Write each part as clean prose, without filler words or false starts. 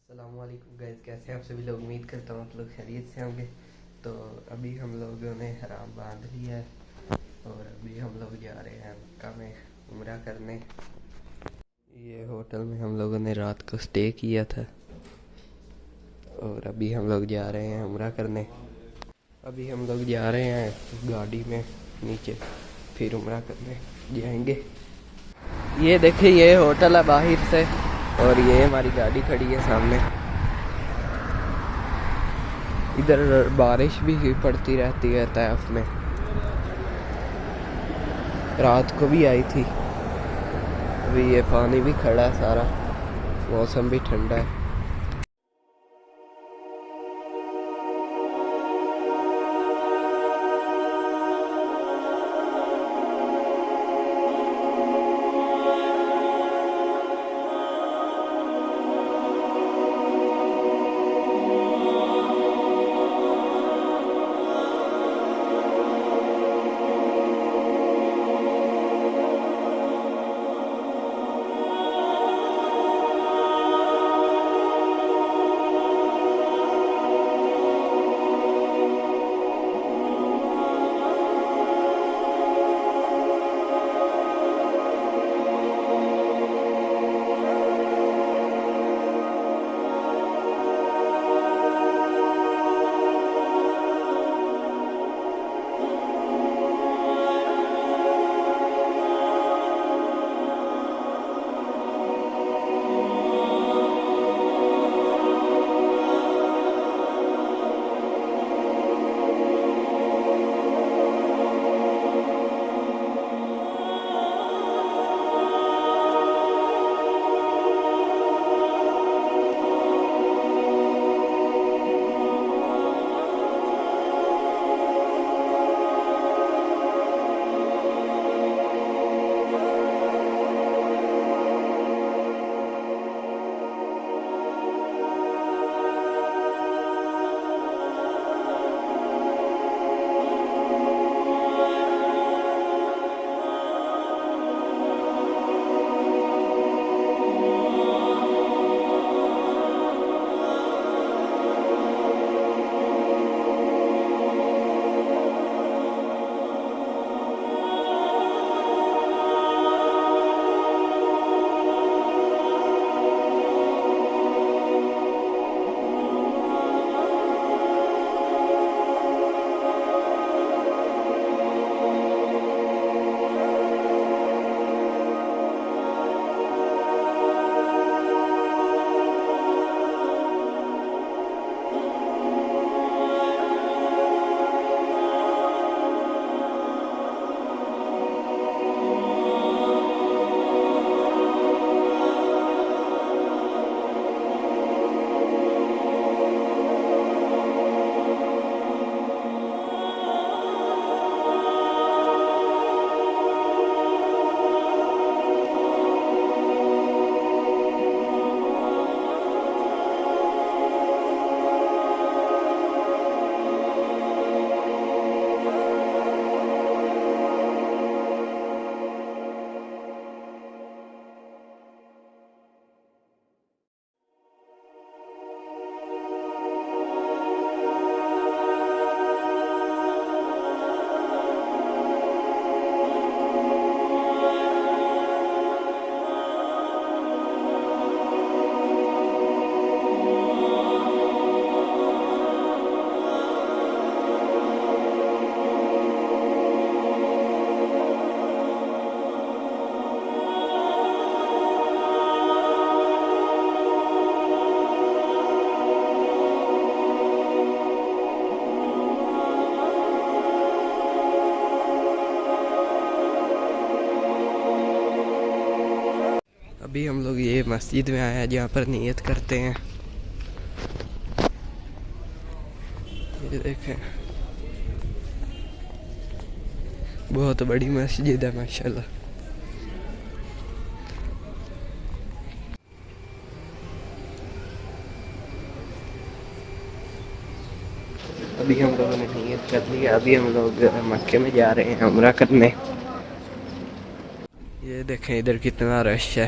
अस्सलामुअलैकुम गाइस, कैसे हैं आप सभी लोग। उम्मीद करता हूँ आप लोग खैरियत से होंगे। तो अभी हम लोगों ने हराम बांध लिया है और अभी हम लोग जा रहे हैं मक्का में उम्रा करने। ये होटल में हम लोगों ने रात को स्टे किया था और अभी हम लोग जा रहे हैं उम्रा करने। अभी हम लोग जा रहे हैं गाड़ी में नीचे, फिर उम्रा करने जाएंगे। ये देखिए, ये होटल है बाहर से और ये हमारी गाड़ी खड़ी है सामने। इधर बारिश भी पड़ती रहती है तैफ में, रात को भी आई थी। अभी ये पानी भी खड़ा है सारा, मौसम भी ठंडा है। अभी हम लोग ये मस्जिद में आए हैं जहाँ पर नियत करते हैं। ये देखें, बहुत बड़ी मस्जिद है माशाल्लाह। अभी हम लोगों ने नियत कर लिया, अभी हम लोग मक्के में जा रहे हैं उम्रा करने। ये देखें इधर कितना रश है,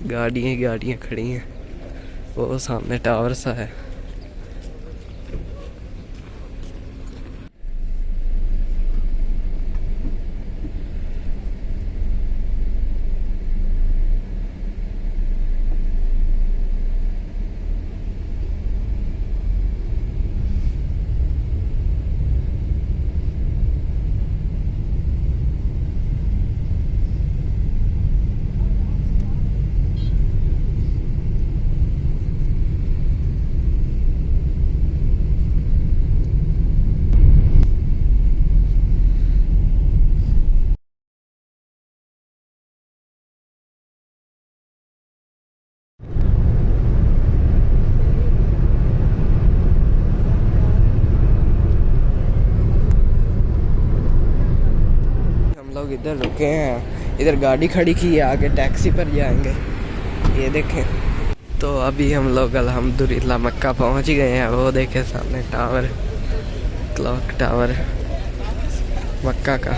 गाड़ियाँ खड़ी हैं। वो सामने टावर सा है। लोग इधर रुके हैं, इधर गाड़ी खड़ी की है, आगे टैक्सी पर जाएंगे। ये देखें। तो अभी हम लोग अल्हम्दुलिल्लाह मक्का पहुंच गए हैं। वो देखें सामने टावर, क्लॉक टावर मक्का का।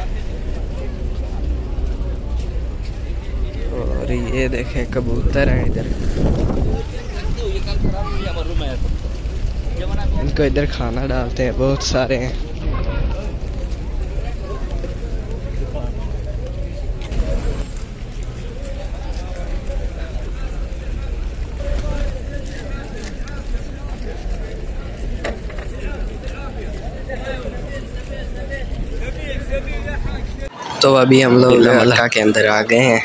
और ये देखें कबूतर हैं इधर, इनको इधर खाना डालते हैं, बहुत सारे हैं। तो अभी हम लोग मक्का के अंदर आ गए हैं।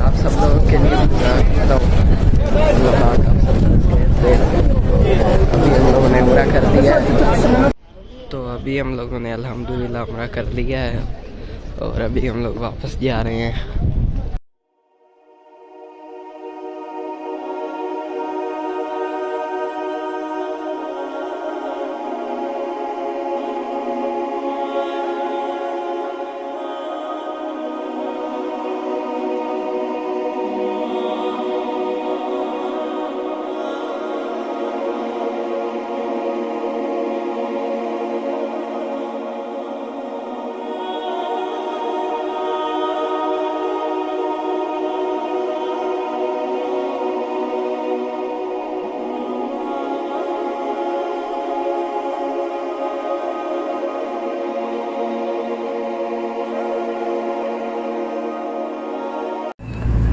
आप सब लोगों के लिए करता हूँ। अभी हम लोगों ने उम्रा कर लिया है। तो अभी हम लोगों ने अल्हम्दुलिल्लाह उम्रा कर लिया है और अभी हम लोग वापस जा रहे हैं।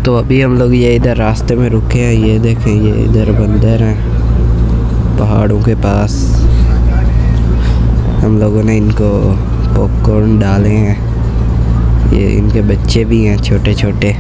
तो अभी हम लोग ये इधर रास्ते में रुके हैं। ये देखें, ये इधर बंदर हैं पहाड़ों के पास। हम लोगों ने इनको पॉपकॉर्न डाले हैं। ये इनके बच्चे भी हैं छोटे छोटे।